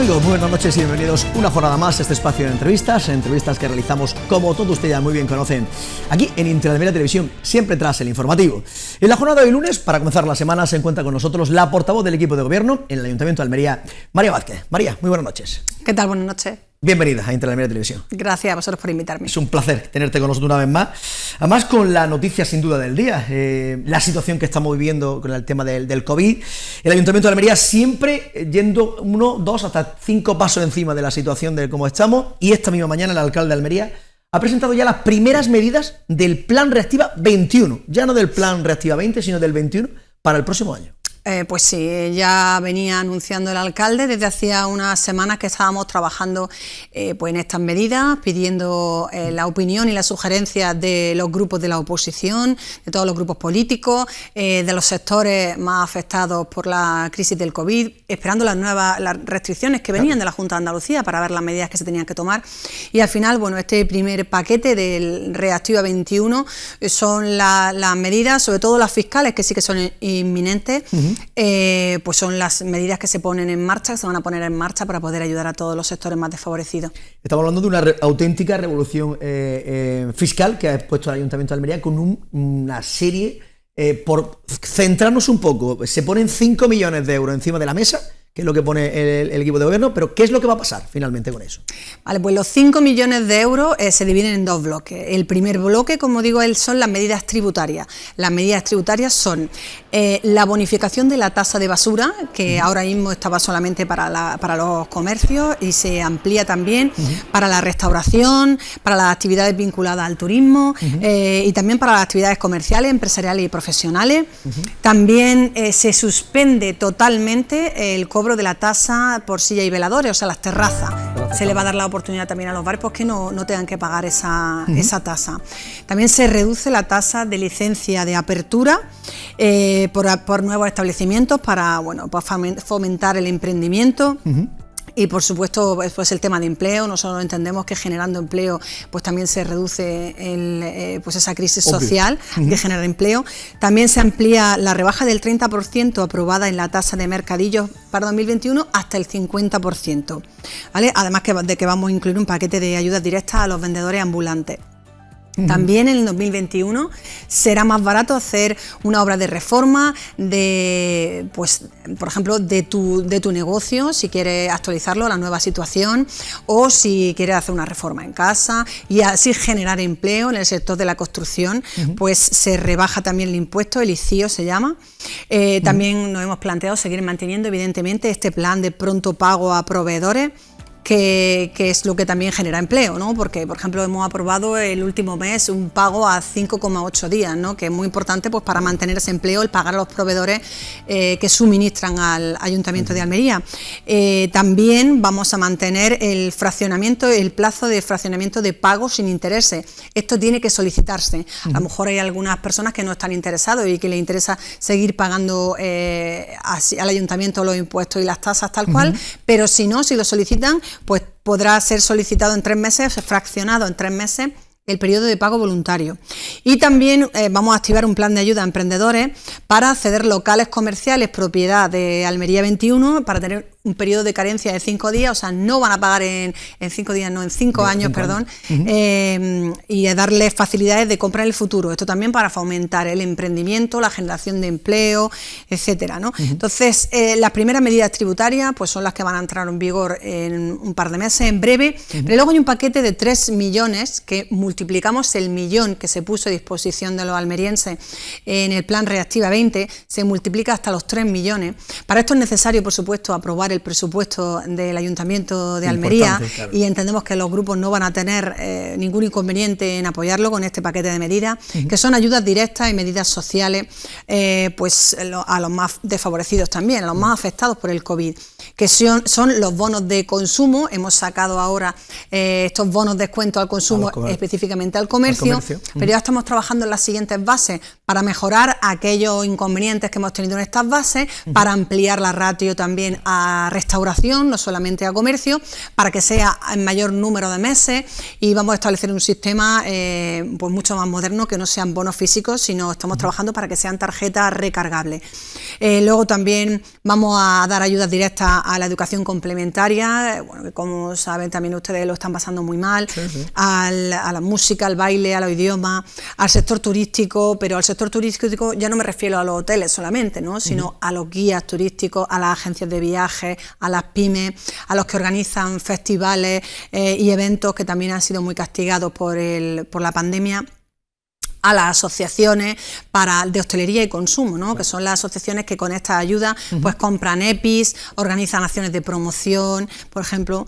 amigos? Muy buenas noches y bienvenidos una jornada más a este espacio de entrevistas que realizamos, como todos ustedes ya muy bien conocen, aquí en Inter Almería Televisión, siempre tras el informativo. En la jornada de hoy lunes, para comenzar la semana, se encuentra con nosotros la portavoz del equipo de gobierno en el Ayuntamiento de Almería, María Vázquez. María, muy buenas noches. ¿Qué tal? Buenas noches. Bienvenida a Inter Almería Televisión. Gracias a vosotros por invitarme. Es un placer tenerte con nosotros una vez más. Además, con la noticia sin duda del día, la situación que estamos viviendo con el tema del COVID. El Ayuntamiento de Almería siempre yendo 1, 2, hasta 5 pasos encima de la situación de cómo estamos. Y esta misma mañana el alcalde de Almería ha presentado ya las primeras medidas del Plan Reactiva 21. Ya no del Plan Reactiva 20, sino del 21 para el próximo año. Pues sí, ya venía anunciando el alcalde desde hacía unas semanas que estábamos trabajando pues en estas medidas, pidiendo la opinión y las sugerencias de los grupos de la oposición, de todos los grupos políticos, de los sectores más afectados por la crisis del COVID, esperando las restricciones que venían de la Junta de Andalucía para ver las medidas que se tenían que tomar. Y al final, bueno, este primer paquete del Reactiva 21 son las medidas, sobre todo las fiscales, que sí que son inminentes. Pues son las medidas que se ponen en marcha, que se van a poner en marcha para poder ayudar a todos los sectores más desfavorecidos. Estamos hablando de una auténtica revolución fiscal que ha expuesto el Ayuntamiento de Almería con una serie, por centrarnos un poco, se ponen 5 millones de euros encima de la mesa, que es lo que pone el equipo de gobierno, pero ¿qué es lo que va a pasar finalmente con eso? Vale, pues los 5 millones de euros se dividen en 2 bloques. El primer bloque, como digo, son las medidas tributarias. Las medidas tributarias son la bonificación de la tasa de basura, que ahora mismo estaba solamente para los comercios y se amplía también para la restauración, para las actividades vinculadas al turismo y también para las actividades comerciales, empresariales y profesionales. También se suspende totalmente el cobro de la tasa por silla y veladores, o sea, las terrazas. Se le va a dar la oportunidad también a los bares pues, que no tengan que pagar esa tasa. También se reduce la tasa de licencia de apertura por nuevos establecimientos para fomentar el emprendimiento. Y por supuesto pues el tema de empleo, nosotros entendemos que generando empleo pues también se reduce pues esa crisis social que genera empleo. También se amplía la rebaja del 30% aprobada en la tasa de mercadillos para 2021 hasta el 50%, ¿vale? Además de que vamos a incluir un paquete de ayudas directas a los vendedores ambulantes. También en el 2021 será más barato hacer una obra de reforma pues, por ejemplo, de tu negocio, si quieres actualizarlo a la nueva situación, o si quieres hacer una reforma en casa y así generar empleo en el sector de la construcción, pues se rebaja también el impuesto, el ICIO se llama. También nos hemos planteado seguir manteniendo, evidentemente, este plan de pronto pago a proveedores, que es lo que también genera empleo, ¿no? Porque, por ejemplo, hemos aprobado el último mes un pago a 5,8 días, ¿no? Que es muy importante pues, para mantener ese empleo, el pagar a los proveedores que suministran al Ayuntamiento de Almería. También vamos a mantener el plazo de fraccionamiento de pago sin intereses. Esto tiene que solicitarse. A lo mejor hay algunas personas que no están interesados y que les interesa seguir pagando al Ayuntamiento los impuestos y las tasas tal cual, pero si no, si lo solicitan, pues podrá ser solicitado en 3 meses, fraccionado en 3 meses, el periodo de pago voluntario. Y también vamos a activar un plan de ayuda a emprendedores para ceder locales comerciales propiedad de Almería 21 para tener un periodo de carencia de 5 días, o sea, no van a pagar en 5 días, no, en 5 años, perdón, y darles facilidades de compra en el futuro. Esto también para fomentar el emprendimiento, la generación de empleo, etcétera, ¿no? Entonces, las primeras medidas tributarias pues son las que van a entrar en vigor en un par de meses, en breve, pero luego hay un paquete de 3 millones que multiplicamos el millón que se puso a disposición de los almerienses en el Plan Reactiva 20, se multiplica hasta los 3 millones. Para esto es necesario, por supuesto, aprobar el presupuesto del Ayuntamiento de Almería, claro. Y entendemos que los grupos no van a tener ningún inconveniente en apoyarlo con este paquete de medidas, que son ayudas directas y medidas sociales pues a los más desfavorecidos también, a los más afectados por el COVID, que son los bonos de consumo. Hemos sacado ahora estos bonos de descuento al consumo, específicamente al comercio, pero ya estamos trabajando en las siguientes bases para mejorar aquellos inconvenientes que hemos tenido en estas bases, para ampliar la ratio también a a restauración, no solamente a comercio, para que sea en mayor número de meses, y vamos a establecer un sistema pues mucho más moderno, que no sean bonos físicos, sino estamos trabajando para que sean tarjetas recargables. Luego también vamos a dar ayudas directas a la educación complementaria, bueno, que como saben también ustedes lo están pasando muy mal, a la música, al baile, a los idiomas, al sector turístico, pero al sector turístico ya no me refiero a los hoteles solamente, ¿no?, sino a los guías turísticos, a las agencias de viajes, a las pymes, a los que organizan festivales y eventos que también han sido muy castigados por la pandemia, a las asociaciones de hostelería y consumo, ¿no?, que son las asociaciones que con estas ayudas pues compran EPIs, organizan acciones de promoción, por ejemplo,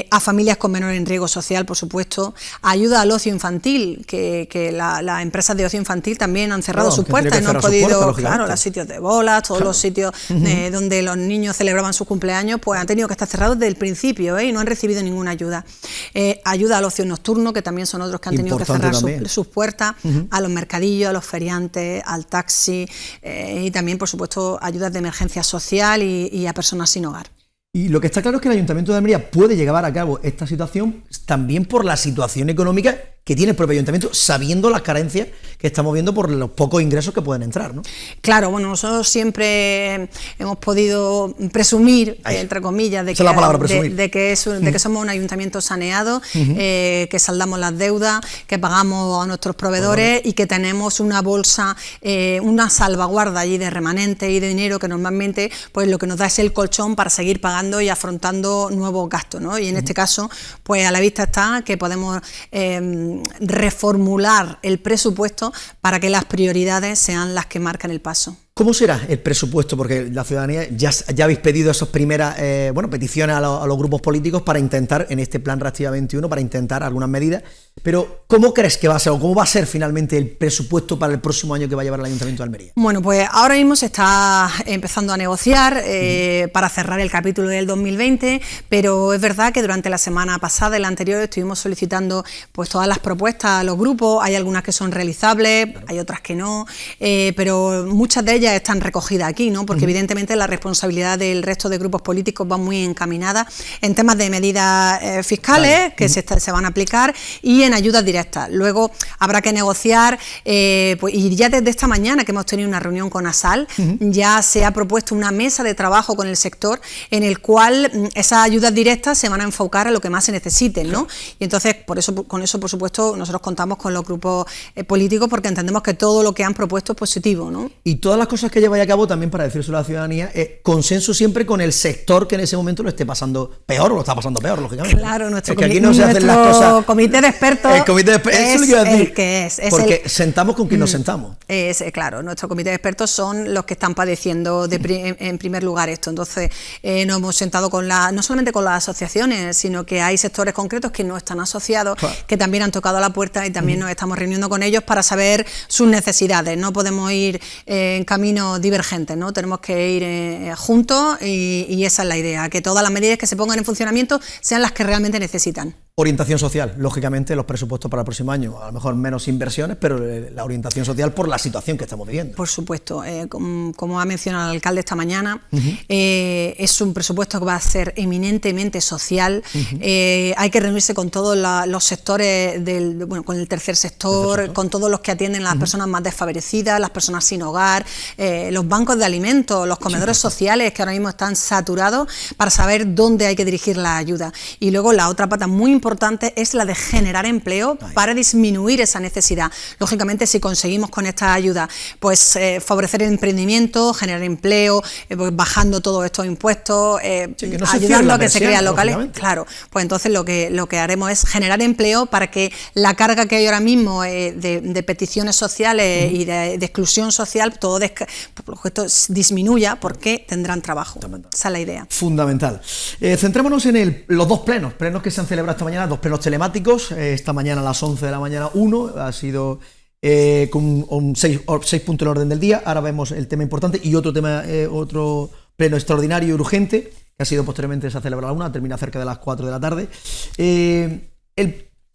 a familias con menor en riesgo social, por supuesto, ayuda al ocio infantil, que las empresas de ocio infantil también han cerrado sus puertas y no han podido, claro, los sitios de bolas, todos los sitios donde los niños celebraban sus cumpleaños, pues han tenido que estar cerrados desde el principio, y no han recibido ninguna ayuda. Ayuda al ocio nocturno, que también son otros que han tenido que cerrar sus puertas, a los mercadillos, a los feriantes, al taxi, y también, por supuesto, ayudas de emergencia social y a personas sin hogar. Y lo que está claro es que el Ayuntamiento de Almería puede llevar a cabo esta situación también por la situación económica que tiene el propio Ayuntamiento, sabiendo las carencias que estamos viendo por los pocos ingresos que pueden entrar, ¿no? Claro, bueno, nosotros siempre hemos podido presumir, entre comillas, de que somos un ayuntamiento saneado, que saldamos las deudas, que pagamos a nuestros proveedores y que tenemos una bolsa, una salvaguarda allí de remanente y de dinero que normalmente pues lo que nos da es el colchón para seguir pagando y afrontando nuevos gastos, ¿no? Y en este caso, pues a la vista está que podemos reformular el presupuesto para que las prioridades sean las que marcan el paso. ¿Cómo será el presupuesto? Porque la ciudadanía ya habéis pedido esas primeras peticiones a los grupos políticos para intentar, en este plan Reactiva 21, para intentar algunas medidas, pero ¿cómo crees que va a ser o cómo va a ser finalmente el presupuesto para el próximo año que va a llevar el Ayuntamiento de Almería? Bueno, pues ahora mismo se está empezando a negociar para cerrar el capítulo del 2020, pero es verdad que durante la semana pasada y la anterior estuvimos solicitando pues todas las propuestas a los grupos. Hay algunas que son realizables, hay otras que no, pero muchas de ellas están recogidas aquí, ¿no? Porque evidentemente la responsabilidad del resto de grupos políticos va muy encaminada en temas de medidas fiscales que se van a aplicar y en ayudas directas. Luego habrá que negociar, y ya desde esta mañana que hemos tenido una reunión con ASAL, ya se ha propuesto una mesa de trabajo con el sector en el cual esas ayudas directas se van a enfocar a lo que más se necesiten, ¿no? Y entonces, con eso, por supuesto, nosotros contamos con los grupos políticos porque entendemos que todo lo que han propuesto es positivo, ¿no? Y todas las cosas que lleváis a cabo, también para decírselo a la ciudadanía, consenso siempre con el sector que en ese momento lo esté pasando peor o lo está pasando peor, lógicamente. Claro, nuestro comité de expertos porque sentamos con quien nos sentamos. Claro, nuestro comité de expertos son los que están padeciendo en primer lugar esto. Entonces, nos hemos sentado no solamente con las asociaciones, sino que hay sectores concretos que no están asociados, que también han tocado a la puerta y también nos estamos reuniendo con ellos para saber sus necesidades. No podemos ir en caminos divergentes, ¿no? Tenemos que ir juntos y esa es la idea, que todas las medidas que se pongan en funcionamiento sean las que realmente necesitan. Orientación social, lógicamente los presupuestos para el próximo año, a lo mejor menos inversiones, pero la orientación social por la situación que estamos viviendo. Por supuesto, como ha mencionado el alcalde esta mañana, es un presupuesto que va a ser eminentemente social. Hay que reunirse con todos los sectores, con el tercer sector, con todos los que atienden a las personas más desfavorecidas, las personas sin hogar, los bancos de alimentos, los comedores sociales que ahora mismo están saturados, para saber dónde hay que dirigir la ayuda. Y luego la otra pata muy importante es la de generar empleo para disminuir esa necesidad. Lógicamente, si conseguimos con esta ayuda pues favorecer el emprendimiento, generar empleo, pues, bajando todos estos impuestos, ayudando a que se crean locales, claro, pues entonces lo que haremos es generar empleo para que la carga que hay ahora mismo de peticiones sociales y de exclusión social, todo esto disminuya porque tendrán trabajo. Esa es la idea. Fundamental. Centrémonos en los dos plenos que se han celebrado esta mañana, dos plenos telemáticos. Esta mañana a las 11 de la mañana uno, ha sido con 6 puntos en orden del día. Ahora vemos el tema importante y otro pleno extraordinario y urgente, que ha sido posteriormente, se ha celebrado a la 1, termina cerca de las 4 de la tarde.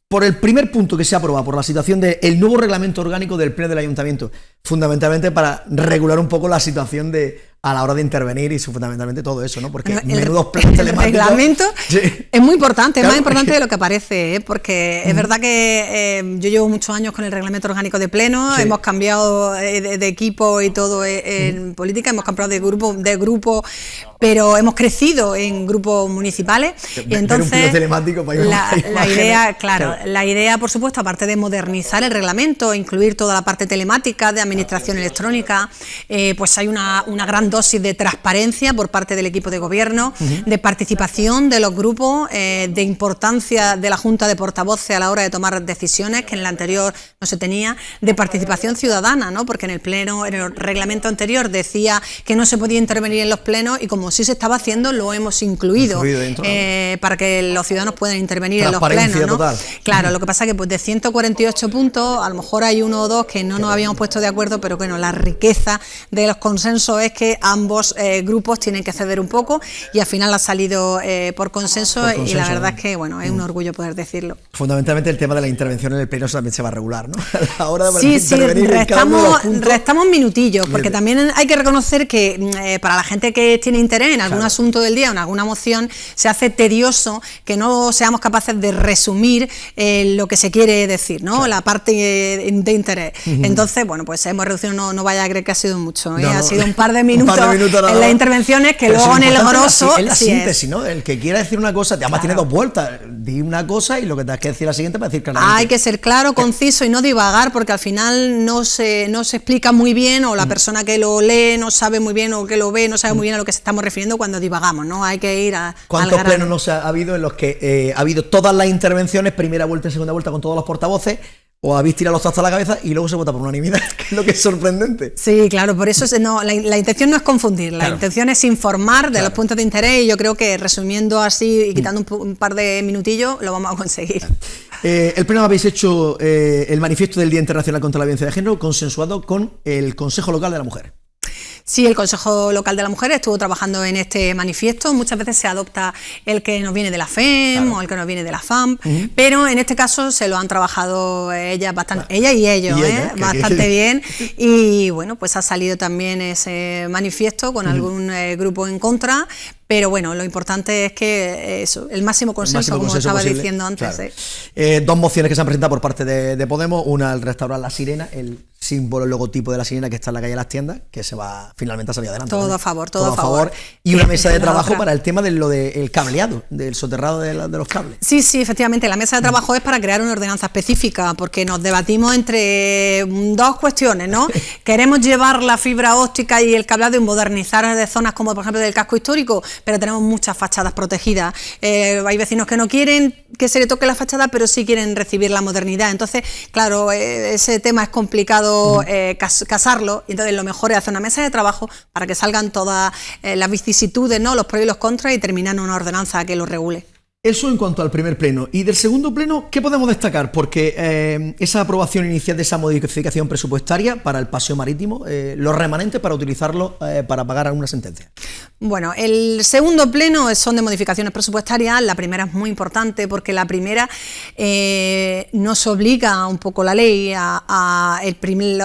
Por el primer punto que se ha aprobado, por la situación del nuevo reglamento orgánico del Pleno del Ayuntamiento, fundamentalmente para regular un poco la situación de a la hora de intervenir y fundamentalmente todo eso, ¿no? Porque bueno, menudos planes telemáticos... El reglamento es muy importante, claro, es más importante de lo que parece, ¿eh? Porque es verdad que yo llevo muchos años con el reglamento orgánico de pleno, hemos cambiado de equipo y todo en política, hemos cambiado de grupo, pero hemos crecido en grupos municipales y entonces la idea, claro, la idea, por supuesto, aparte de modernizar el reglamento, incluir toda la parte telemática de administración electrónica, pues hay una gran dosis de transparencia por parte del equipo de gobierno, de participación de los grupos, de importancia de la Junta de Portavoces a la hora de tomar decisiones, que en la anterior no se tenía, de participación ciudadana, ¿no? Porque en el pleno, en el reglamento anterior decía que no se podía intervenir en los plenos y como sí se estaba haciendo, lo hemos incluido para que los ciudadanos puedan intervenir en los plenos, ¿no? Total. Claro, lo que pasa es que pues, de 148 puntos, a lo mejor hay uno o dos que no nos habíamos puesto de acuerdo, pero bueno, la riqueza de los consensos es que ambos grupos tienen que ceder un poco y al final ha salido por consenso y la verdad es que bueno, es un orgullo poder decirlo. Fundamentalmente el tema de la intervención en el pleno también se va a regular, ¿no? A la hora de sí, restamos minutillos, porque también hay que reconocer que para la gente que tiene interés en algún asunto del día, en alguna moción, se hace tedioso que no seamos capaces de resumir lo que se quiere decir, ¿no? La parte de interés. Entonces, bueno, pues hemos reducido, no vaya a creer que ha sido mucho, ha sido un par de minutos en las intervenciones que luego en el grosso... Es la síntesis, ¿no? El que quiera decir una cosa, además tiene dos vueltas, di una cosa y lo que te has que decir la siguiente para decir claramente. Hay que ser claro, conciso y no divagar, porque al final no se explica muy bien o la persona que lo lee no sabe muy bien o que lo ve no sabe muy bien a lo que estamos refiriendo cuando divagamos, ¿no? Hay que ir al ¿Cuántos plenos no se ha habido en los que ha habido todas las intervenciones, primera vuelta y segunda vuelta con todos los portavoces, o habéis tirado los trastos a la cabeza y luego se vota por unanimidad, que es lo que es sorprendente? Sí, claro, por eso la intención no es confundir, la intención es informar de los puntos de interés y yo creo que resumiendo así y quitando un par de minutillos lo vamos a conseguir. El pleno habéis hecho el manifiesto del Día Internacional contra la Violencia de Género consensuado con el Consejo Local de la Mujer. Sí, el Consejo Local de la Mujer estuvo trabajando en este manifiesto. Muchas veces se adopta el que nos viene de la FEM o el que nos viene de la FAMP, pero en este caso se lo han trabajado ellas bastante, ella y ellos, bastante bien. Y bueno, pues ha salido también ese manifiesto con algún grupo en contra. Pero bueno, lo importante es que eso, el máximo consenso, como estaba posible, diciendo antes. Claro. Dos mociones que se han presentado por parte de Podemos, una el restaurar la sirena, el símbolo, el logotipo de la sirena que está en la calle de las tiendas, que se va finalmente a salir adelante. Todo a favor, todo a favor. Y una mesa de trabajo para el tema de lo del cableado, del soterrado de los cables. Sí, efectivamente, la mesa de trabajo es para crear una ordenanza específica, porque nos debatimos entre dos cuestiones, ¿no? Queremos llevar la fibra óptica y el cableado y modernizar de zonas como por ejemplo del casco histórico, pero tenemos muchas fachadas protegidas. Hay vecinos que no quieren que se le toque la fachada, pero sí quieren recibir la modernidad. Entonces, claro, ese tema es complicado casarlo, y entonces lo mejor es hacer una mesa de trabajo para que salgan todas las vicisitudes, ¿no? Los pros y los contras, y terminar en una ordenanza que lo regule. Eso en cuanto al primer pleno. Y del segundo pleno, ¿qué podemos destacar? Porque esa aprobación inicial de esa modificación presupuestaria para el paseo marítimo, los remanentes para utilizarlo para pagar alguna sentencia. Bueno, el segundo pleno son de modificaciones presupuestarias. La primera es muy importante porque la primera nos obliga un poco la ley a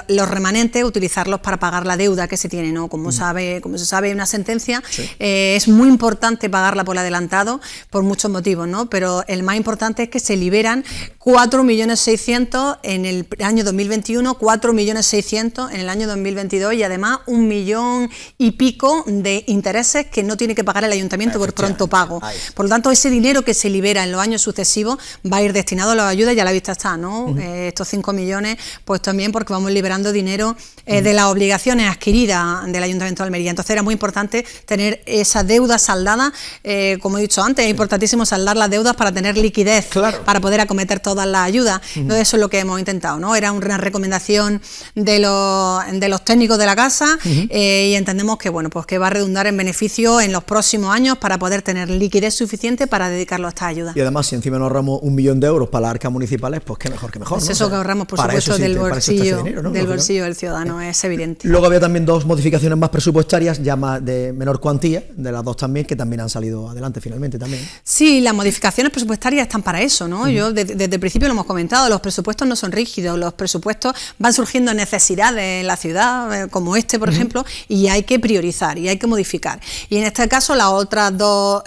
los remanentes utilizarlos para pagar la deuda que se tiene, ¿no? Como se sabe, una sentencia es muy importante pagarla por adelantado por muchos motivos, ¿no? Pero el más importante es que se liberan 4.600.000 en el año 2021, 4.600.000 en el año 2022 y además 1 millón y pico de intereses que no tiene que pagar el ayuntamiento por pronto pago. Por lo tanto, ese dinero que se libera en los años sucesivos va a ir destinado a las ayudas y a la vista está, ¿no? Estos 5 millones, pues también porque vamos liberando dinero de las obligaciones adquiridas del Ayuntamiento de Almería. Entonces era muy importante tener esa deuda saldada, como he dicho antes, es importantísimo saldar las deudas para tener liquidez, para poder acometer todas las ayudas. Entonces eso es lo que hemos intentado, ¿no? Era una recomendación de los técnicos de la casa y entendemos que, bueno, pues que va a redundar en beneficio en los próximos años para poder tener liquidez suficiente para dedicarlo a estas ayudas. Y además, si encima nos ahorramos 1 millón de euros para las arcas municipales, pues qué mejor que mejor, pues ¿no? eso que ahorramos, por supuesto, del bolsillo, dinero, ¿no? Del bolsillo del ciudadano, es evidente. Luego había también dos modificaciones más presupuestarias, ya más de menor cuantía, de las dos también, que también han salido adelante finalmente también. Sí, las modificaciones presupuestarias están para eso, ¿no? Yo desde el principio lo hemos comentado, los presupuestos no son rígidos, los presupuestos van surgiendo necesidades en la ciudad, como por ejemplo, y hay que priorizar y hay que modificar. Y en este caso las otras dos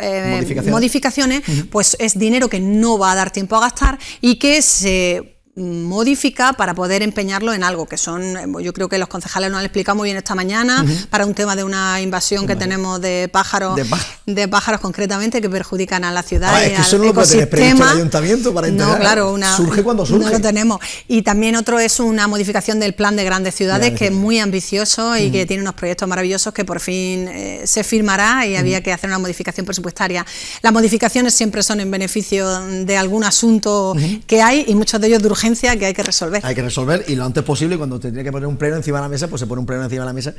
modificaciones, pues es dinero que no va a dar tiempo a gastar y que se modifica para poder empeñarlo en algo que son, yo creo que los concejales nos han explicado muy bien esta mañana, para un tema de una invasión que tenemos de pájaros concretamente que perjudican a la ciudad y al ecosistema. El ayuntamiento para no, claro, surge cuando surge. No lo tenemos. Y también otro es una modificación del plan de grandes ciudades que es muy ambicioso y que tiene unos proyectos maravillosos que por fin se firmará y había que hacer una modificación presupuestaria. Las modificaciones siempre son en beneficio de algún asunto que hay y muchos de ellos de urgencia que hay que resolver. Hay que resolver y lo antes posible. Cuando te tiene que poner un pleno encima de la mesa, pues se pone un pleno encima de la mesa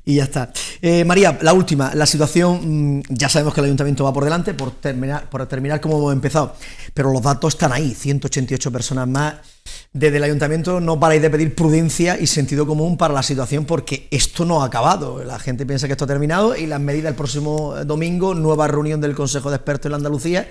y ya está. María, la última, la situación, ya sabemos que el ayuntamiento va por delante, por terminar como hemos empezado, pero los datos están ahí, 188 personas más. Desde el ayuntamiento no paráis de pedir prudencia y sentido común para la situación, porque esto no ha acabado. La gente piensa que esto ha terminado y las medidas el próximo domingo, nueva reunión del Consejo de Expertos en la Andalucía,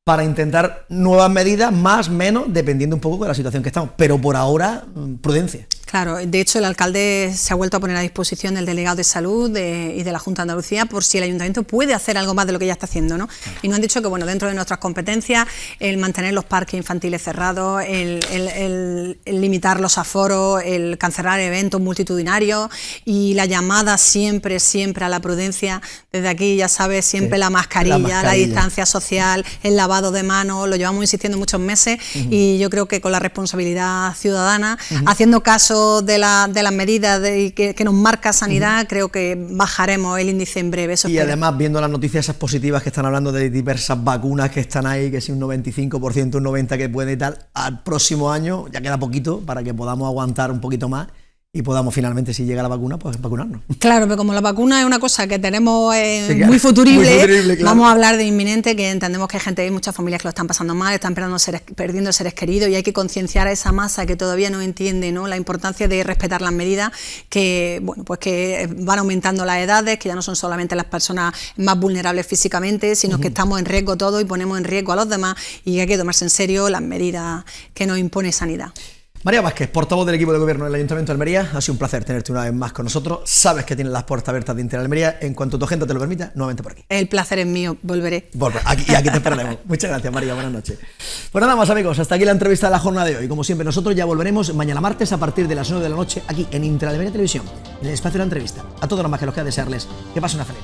para intentar nuevas medidas, más, menos, dependiendo un poco de la situación que estamos. Pero por ahora, prudencia. Claro, de hecho el alcalde se ha vuelto a poner a disposición del delegado de salud y de la Junta de Andalucía por si el ayuntamiento puede hacer algo más de lo que ya está haciendo, ¿no? Y nos han dicho que, bueno, dentro de nuestras competencias, el mantener los parques infantiles cerrados, el limitar los aforos, el cancelar eventos multitudinarios y la llamada siempre a la prudencia. Desde aquí, ya sabes, siempre la mascarilla, la distancia social, el lavado de manos, lo llevamos insistiendo muchos meses y yo creo que con la responsabilidad ciudadana, haciendo caso de las medidas que nos marca Sanidad, creo que bajaremos el índice en breve. Eso y espero. Además, viendo las noticias esas positivas que están hablando de diversas vacunas que están ahí, que si un 95%, un 90% que puede y tal, al próximo año ya queda poquito para que podamos aguantar un poquito más y podamos finalmente, si llega la vacuna, pues vacunarnos. Claro, pero como la vacuna es una cosa que tenemos muy futurible, claro. Vamos a hablar de inminente, que entendemos que hay muchas familias que lo están pasando mal, están perdiendo seres queridos y hay que concienciar a esa masa que todavía no entiende, ¿no?, la importancia de respetar las medidas, que bueno, pues que van aumentando las edades, que ya no son solamente las personas más vulnerables físicamente, sino que estamos en riesgo todos y ponemos en riesgo a los demás y hay que tomarse en serio las medidas que nos impone Sanidad. María Vázquez, portavoz del equipo de gobierno del Ayuntamiento de Almería, ha sido un placer tenerte una vez más con nosotros. Sabes que tienes las puertas abiertas de Inter Almería. En cuanto tu agenda te lo permita, nuevamente por aquí. El placer es mío, volveré. Aquí te esperaremos. Muchas gracias, María, buenas noches. Pues nada más, amigos, hasta aquí la entrevista de la jornada de hoy. Como siempre, nosotros ya volveremos mañana martes a partir de las 9 de la noche aquí en Inter Almería Televisión, en el espacio de la entrevista. A todos los más que los queda desearles que pasen una feliz.